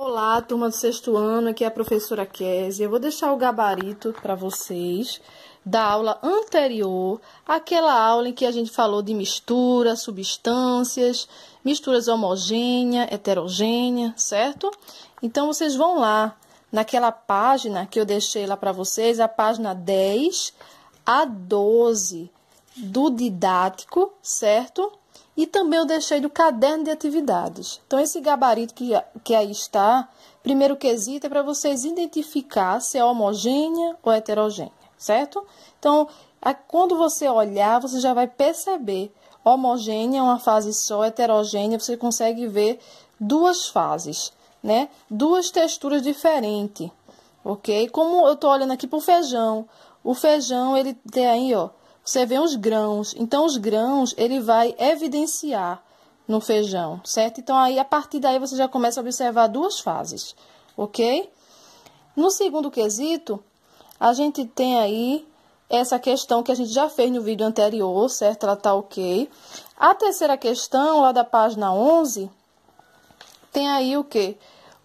Olá, turma do sexto ano, aqui é a professora Kézia. Eu vou deixar o gabarito para vocês da aula anterior, aquela aula em que a gente falou de mistura, substâncias, misturas homogênea, heterogênea, certo? Então, vocês vão lá naquela página que eu deixei lá para vocês, a página 10 a 12 do didático, certo? E também eu deixei do caderno de atividades. Então, esse gabarito que aí está, primeiro quesito é para vocês identificar se é homogênea ou heterogênea, certo? Então, quando você olhar, você já vai perceber. Homogênea é uma fase só, heterogênea você consegue ver duas fases, né? Duas texturas diferentes, ok? Como eu estou olhando aqui para o feijão. O feijão, ele tem aí, ó. Você vê os grãos, então os grãos ele vai evidenciar no feijão, certo? Então aí a partir daí você já começa a observar duas fases, ok? No segundo quesito, a gente tem aí essa questão que a gente já fez no vídeo anterior, certo? Ela tá ok. A terceira questão, lá da página 11, tem aí o quê?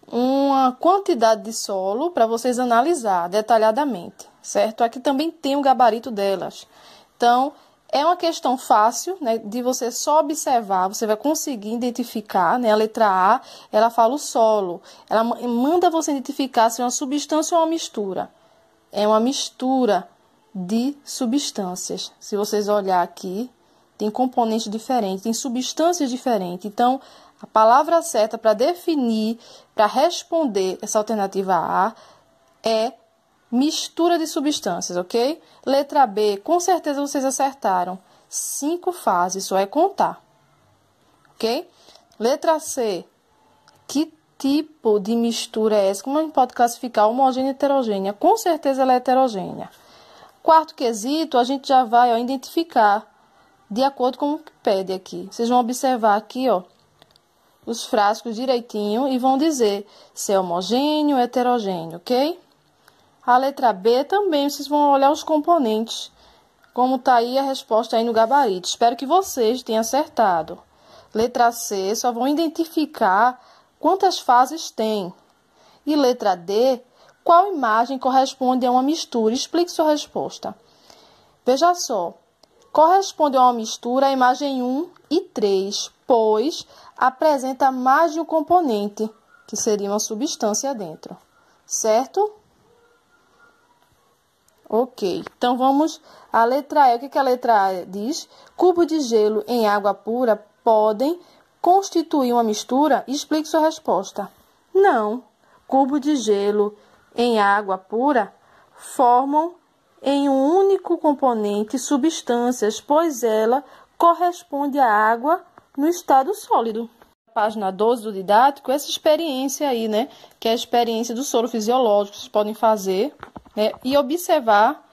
Uma quantidade de solo para vocês analisar detalhadamente, certo? Aqui também tem o gabarito delas. Então, é uma questão fácil, né, de você só observar, você vai conseguir identificar, né, a letra A, ela fala o solo, ela manda você identificar se é uma substância ou uma mistura. É uma mistura de substâncias. Se vocês olhar aqui, tem componentes diferentes, tem substâncias diferentes. Então, a palavra certa para definir, para responder essa alternativa A é mistura de substâncias, ok? Letra B, com certeza vocês acertaram. 5 fases, só é contar, ok? Letra C, que tipo de mistura é essa? Como a gente pode classificar homogênea e heterogênea? Com certeza ela é heterogênea. Quarto quesito, a gente já vai identificar de acordo com o que pede aqui. Vocês vão observar aqui, ó, os frascos direitinho e vão dizer se é homogêneo ou heterogêneo, ok? A letra B também, vocês vão olhar os componentes, como está aí a resposta aí no gabarito. Espero que vocês tenham acertado. Letra C, só vão identificar quantas fases tem. E letra D, qual imagem corresponde a uma mistura? Explique sua resposta. Veja só, corresponde a uma mistura a imagem 1 e 3, pois apresenta mais de um componente, que seria uma substância dentro, certo? Ok, então vamos à letra E. O que a letra E diz? Cubos de gelo em água pura podem constituir uma mistura? Explique sua resposta. Não. Cubos de gelo em água pura formam em um único componente substâncias, pois ela corresponde à água no estado sólido. Página 12 do didático, essa experiência aí, né? Que é a experiência do soro fisiológico, vocês podem fazer, né? E observar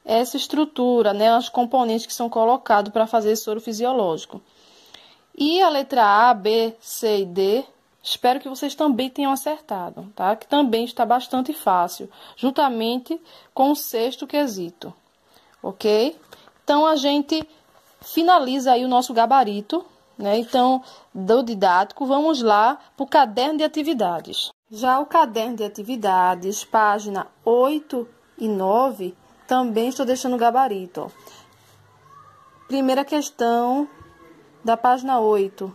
essa estrutura, né? Os componentes que são colocados para fazer esse soro fisiológico. E a letra A, B, C e D, espero que vocês também tenham acertado, tá? Que também está bastante fácil, juntamente com o sexto quesito, ok? Então, a gente finaliza aí o nosso gabarito, né? Então, do didático, vamos lá para o caderno de atividades. Já o caderno de atividades, página 8 e 9, também estou deixando o gabarito, ó. Primeira questão da página 8.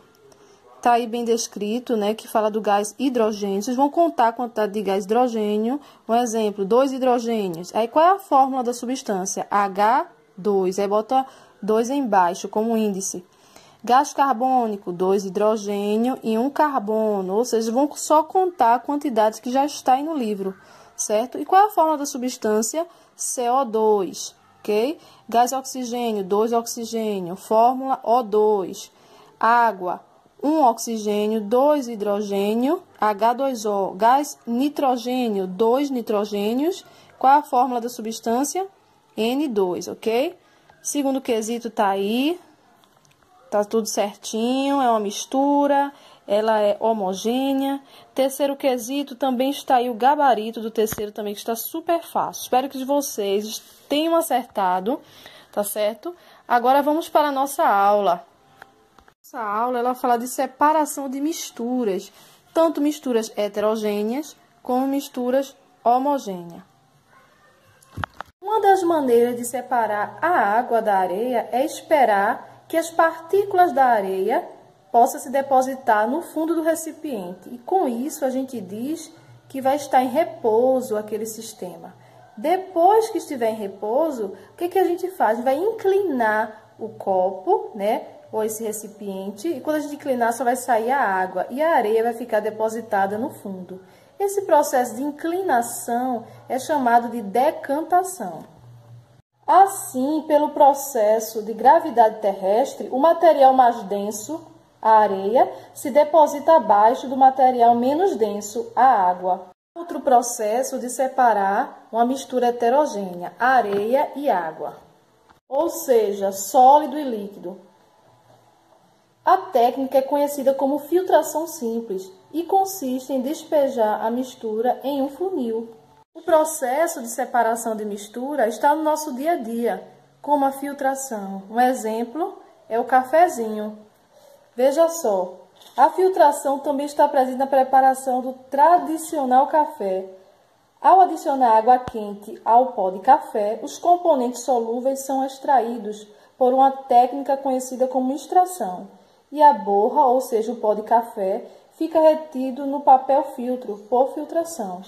Está aí bem descrito, né? Que fala do gás hidrogênio. Vocês vão contar a quantidade de gás hidrogênio. Um exemplo, 2 hidrogênios. Aí, qual é a fórmula da substância? H2. Aí, bota 2 embaixo como índice. Gás carbônico, 2 hidrogênio e 1 carbono. Ou seja, vão só contar a quantidade que já está aí no livro, certo? E qual é a fórmula da substância? CO2, ok? Gás oxigênio, 2 oxigênio. Fórmula O2. Água, 1 oxigênio, 2 hidrogênio, H2O. Gás nitrogênio, 2 nitrogênios. Qual é a fórmula da substância? N2, ok? Segundo quesito está aí. Tá tudo certinho, é uma mistura, ela é homogênea. Terceiro quesito, também está aí o gabarito do terceiro também, que está super fácil. Espero que vocês tenham acertado, tá certo? Agora vamos para a nossa aula. Essa aula, ela fala de separação de misturas. tanto misturas heterogêneas como misturas homogêneas. Uma das maneiras de separar a água da areia é esperar que as partículas da areia possam se depositar no fundo do recipiente. E com isso a gente diz que vai estar em repouso aquele sistema. Depois que estiver em repouso, o que a gente faz? A gente vai inclinar o copo, né, ou esse recipiente, e quando a gente inclinar só vai sair a água e a areia vai ficar depositada no fundo. Esse processo de inclinação é chamado de decantação. Assim, pelo processo de gravidade terrestre, o material mais denso, a areia, se deposita abaixo do material menos denso, a água. Outro processo de separar uma mistura heterogênea, areia e água, ou seja, sólido e líquido. A técnica é conhecida como filtração simples e consiste em despejar a mistura em um funil. O processo de separação de mistura está no nosso dia a dia, como a filtração. Um exemplo é o cafezinho. Veja só, a filtração também está presente na preparação do tradicional café. Ao adicionar água quente ao pó de café, os componentes solúveis são extraídos por uma técnica conhecida como extração, e a borra, ou seja, o pó de café, fica retido no papel filtro por filtração.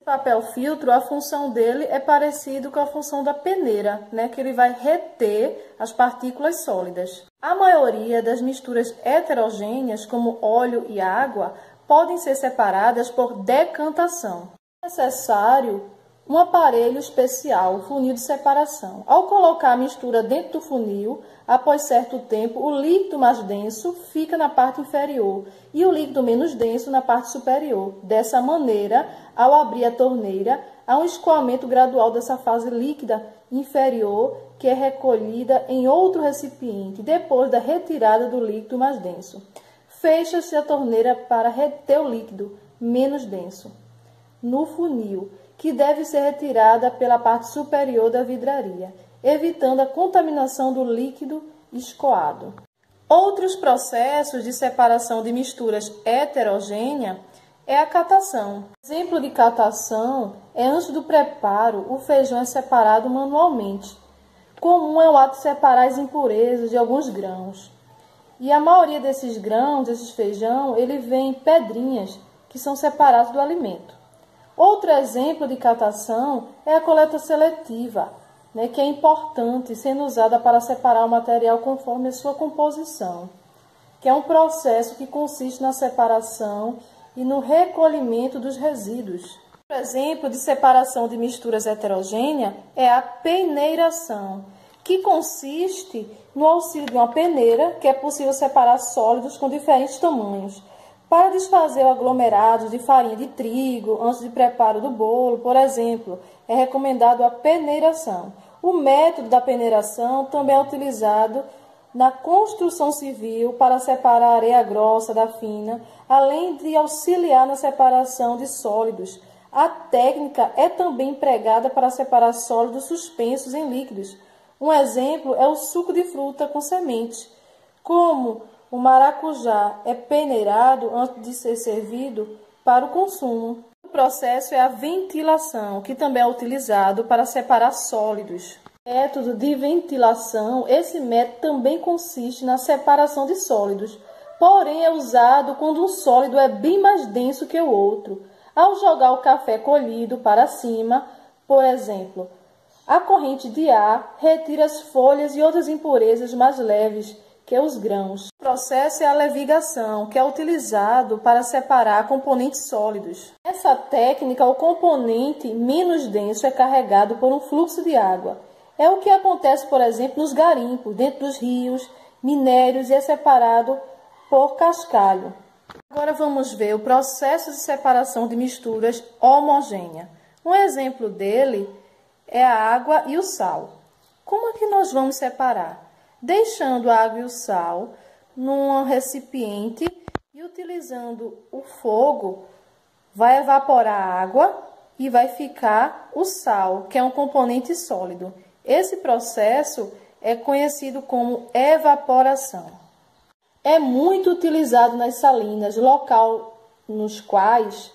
O papel filtro, a função dele é parecido com a função da peneira, né, que ele vai reter as partículas sólidas. A maioria das misturas heterogêneas, como óleo e água, podem ser separadas por decantação. É necessário um aparelho especial, o funil de separação. Ao colocar a mistura dentro do funil, após certo tempo, o líquido mais denso fica na parte inferior e o líquido menos denso na parte superior. Dessa maneira, ao abrir a torneira, há um escoamento gradual dessa fase líquida inferior que é recolhida em outro recipiente depois da retirada do líquido mais denso. Fecha-se a torneira para reter o líquido menos denso no funil, que deve ser retirada pela parte superior da vidraria, evitando a contaminação do líquido escoado. Outros processos de separação de misturas heterogêneas é a catação. Exemplo de catação é antes do preparo, o feijão é separado manualmente. Comum é o ato de separar as impurezas de alguns grãos. E a maioria desses grãos, desses feijão, ele vem em pedrinhas que são separados do alimento. Outro exemplo de catação é a coleta seletiva, né, que é importante, sendo usada para separar o material conforme a sua composição, que é um processo que consiste na separação e no recolhimento dos resíduos. Outro exemplo de separação de misturas heterogêneas é a peneiração, que consiste no auxílio de uma peneira, que é possível separar sólidos com diferentes tamanhos. Para desfazer o aglomerado de farinha de trigo antes de preparo do bolo, por exemplo, é recomendado a peneiração. O método da peneiração também é utilizado na construção civil para separar a areia grossa da fina, além de auxiliar na separação de sólidos. A técnica é também empregada para separar sólidos suspensos em líquidos. Um exemplo é o suco de fruta com sementes. Como o maracujá é peneirado antes de ser servido para o consumo. O processo é a ventilação, que também é utilizado para separar sólidos. Método de ventilação, esse método também consiste na separação de sólidos, porém é usado quando um sólido é bem mais denso que o outro. Ao jogar o café colhido para cima, por exemplo, a corrente de ar retira as folhas e outras impurezas mais leves que os grãos. O processo é a levigação, que é utilizado para separar componentes sólidos. Nessa técnica, o componente menos denso é carregado por um fluxo de água. É o que acontece, por exemplo, nos garimpos, dentro dos rios, minérios, e é separado por cascalho. Agora vamos ver o processo de separação de misturas homogêneas. Um exemplo dele é a água e o sal. Como é que nós vamos separar? Deixando a água e o sal num recipiente e utilizando o fogo, vai evaporar a água e vai ficar o sal, que é um componente sólido. Esse processo é conhecido como evaporação. É muito utilizado nas salinas, local nos quais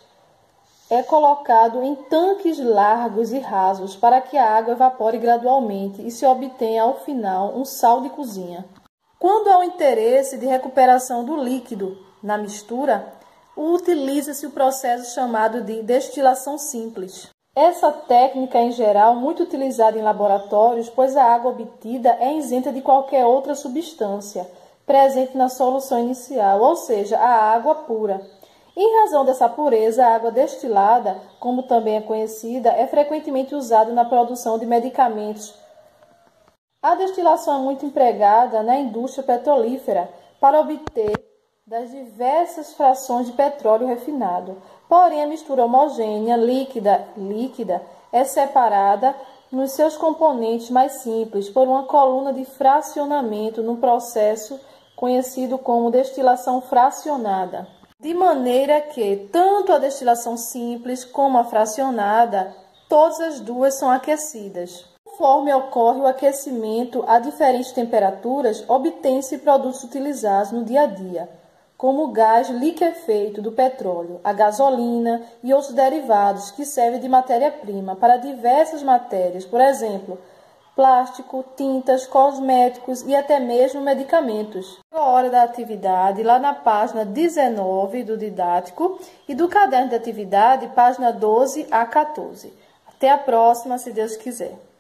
é colocado em tanques largos e rasos para que a água evapore gradualmente e se obtenha ao final um sal de cozinha. Quando há o interesse de recuperação do líquido na mistura, utiliza-se o processo chamado de destilação simples. Essa técnica é, em geral, muito utilizada em laboratórios, pois a água obtida é isenta de qualquer outra substância presente na solução inicial, ou seja, a água pura. Em razão dessa pureza, a água destilada, como também é conhecida, é frequentemente usada na produção de medicamentos. A destilação é muito empregada na indústria petrolífera para obter das diversas frações de petróleo refinado. Porém, a mistura homogênea, líquida, é separada nos seus componentes mais simples por uma coluna de fracionamento no processo conhecido como destilação fracionada. De maneira que tanto a destilação simples como a fracionada, todas as duas são aquecidas. Conforme ocorre o aquecimento a diferentes temperaturas, obtém-se produtos utilizados no dia a dia, como o gás liquefeito do petróleo, a gasolina e outros derivados que servem de matéria-prima para diversas matérias, por exemplo, plástico, tintas, cosméticos e até mesmo medicamentos. A hora da atividade, lá na página 19 do didático e do caderno de atividade, página 12 a 14. Até a próxima, se Deus quiser.